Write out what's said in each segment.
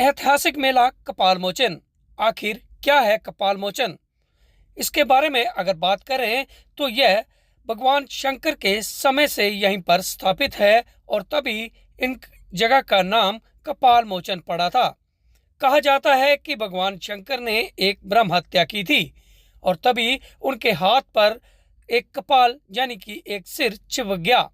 ऐतिहासिक मेला कपाल मोचन। आखिर क्या है कपाल मोचन? इसके बारे में अगर बात करें तो यह भगवान शंकर के समय से यहीं पर स्थापित है और तभी इन जगह का नाम कपाल मोचन पड़ा था। कहा जाता है कि भगवान शंकर ने एक ब्रह्म हत्या की थी और तभी उनके हाथ पर एक कपाल यानी कि एक सिर चिपक गया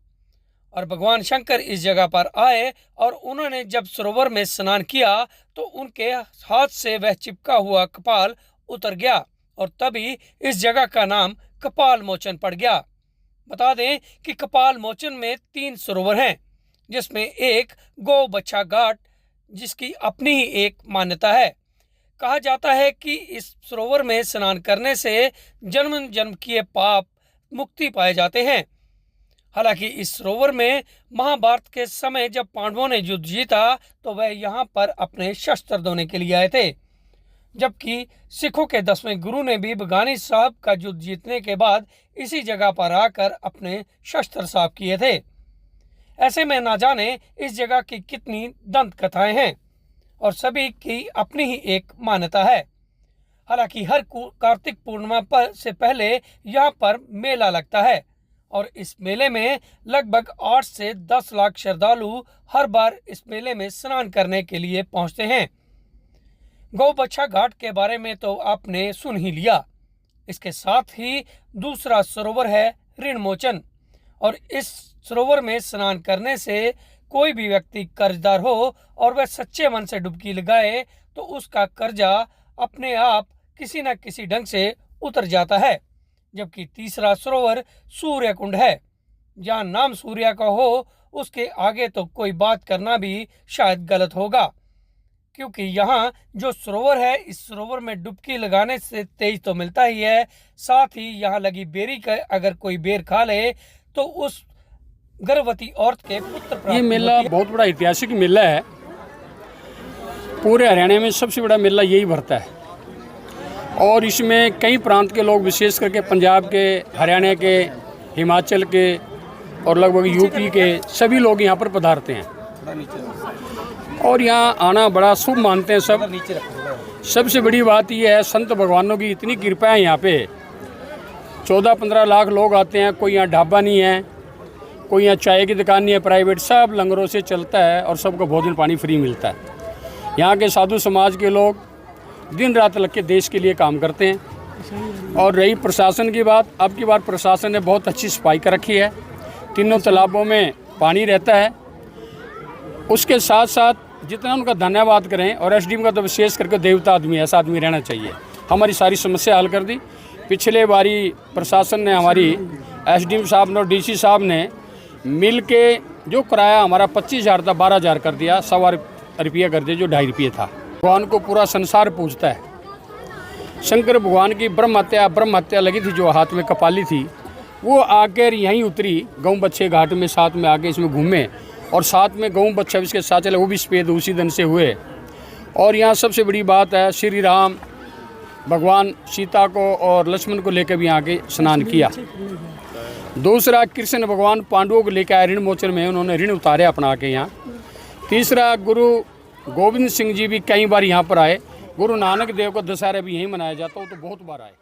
और भगवान शंकर इस जगह पर आए और उन्होंने जब सरोवर में स्नान किया तो उनके हाथ से वह चिपका हुआ कपाल उतर गया और तभी इस जगह का नाम कपाल मोचन पड़ गया। बता दें कि कपाल मोचन में 3 सरोवर हैं, जिसमें एक गौ बच्छा घाट जिसकी अपनी ही एक मान्यता है। कहा जाता है कि इस सरोवर में स्नान करने से जन्म जन्म किए पाप मुक्ति पाए जाते हैं। हालांकि इस सरोवर में महाभारत के समय जब पांडवों ने युद्ध जीता तो वह यहाँ पर अपने शस्त्र धोने के लिए आए थे, जबकि सिखों के 10वें गुरु ने भी बगानी साहब का युद्ध जीतने के बाद इसी जगह पर आकर अपने शस्त्र साफ किए थे। ऐसे में ना जाने इस जगह की कितनी दंत कथाएं हैं और सभी की अपनी ही एक मान्यता है। हालांकि हर कार्तिक पूर्णिमा पर से पहले यहाँ पर मेला लगता है और इस मेले में लगभग 8 से 10 लाख श्रद्धालु हर बार इस मेले में स्नान करने के लिए पहुंचते हैं। गौ बच्छा घाट के बारे में तो आपने सुन ही लिया। इसके साथ ही दूसरा सरोवर है ऋण मोचन और इस सरोवर में स्नान करने से कोई भी व्यक्ति कर्जदार हो और वह सच्चे मन से डुबकी लगाए तो उसका कर्जा अपने आप किसी न किसी ढंग से उतर जाता है। जबकि तीसरा सरोवर सूर्य कुंड है, जहाँ नाम सूर्य का हो उसके आगे तो कोई बात करना भी शायद गलत होगा, क्योंकि यहाँ जो सरोवर है इस सरोवर में डुबकी लगाने से तेज तो मिलता ही है, साथ ही यहाँ लगी बेरी का अगर कोई बेर खा ले तो उस गर्भवती औरत के पुत्र प्राप्त। ये मेला बहुत बड़ा ऐतिहासिक मेला है। पूरे हरियाणा में सबसे बड़ा मेला यही भरता है और इसमें कई प्रांत के लोग, विशेष करके पंजाब के, हरियाणा के, हिमाचल के और लगभग यूपी के सभी लोग यहाँ पर पधारते हैं और यहाँ आना बड़ा शुभ मानते हैं सब। सबसे बड़ी बात यह है, संत भगवानों की इतनी कृपा है। यहाँ पे 14-15 लाख लोग आते हैं। कोई यहाँ ढाबा नहीं है, कोई यहाँ चाय की दुकान नहीं है प्राइवेट, सब लंगरों से चलता है और सबको भोजन पानी फ्री मिलता है। यहाँ के साधु समाज के लोग दिन रात लग के देश के लिए काम करते हैं। और रही प्रशासन की बात, अब की बार प्रशासन ने बहुत अच्छी सफाई कर रखी है। तीनों तालाबों में पानी रहता है। उसके साथ साथ जितना उनका धन्यवाद करें, और एसडीएम का तो विशेष करके देवता आदमी, ऐसा आदमी रहना चाहिए। हमारी सारी समस्या हल कर दी। पिछले बारी प्रशासन ने, हमारी एसडीएम साहब ने और डीसी साहब ने मिल के जो किराया हमारा 25,000 था 12,000 कर दिया, 1.25 रुपया कर दिया, जो 2.5 रुपये था। भगवान को पूरा संसार पूजता है। शंकर भगवान की ब्रह्म हत्या लगी थी, जो हाथ में कपाली थी, वो आकर यहीं उतरी गौ बच्छे घाट में, साथ में आके इसमें घूमे और साथ में गौ बच्छा इसके साथ चले, वो भी सफेद उसी दिन से हुए। और यहाँ सबसे बड़ी बात है, श्री राम भगवान सीता को और लक्ष्मण को लेकर भी यहाँ के स्नान किया। दूसरा, कृष्ण भगवान पांडवों को लेकर आए ऋण मोचन में, उन्होंने ऋण उतारे अपना के यहाँ। तीसरा, गुरु गोविंद सिंह जी भी कई बार यहाँ पर आए। गुरु नानक देव का दशहरा भी यहीं मनाया जाता, वो तो बहुत बार आए।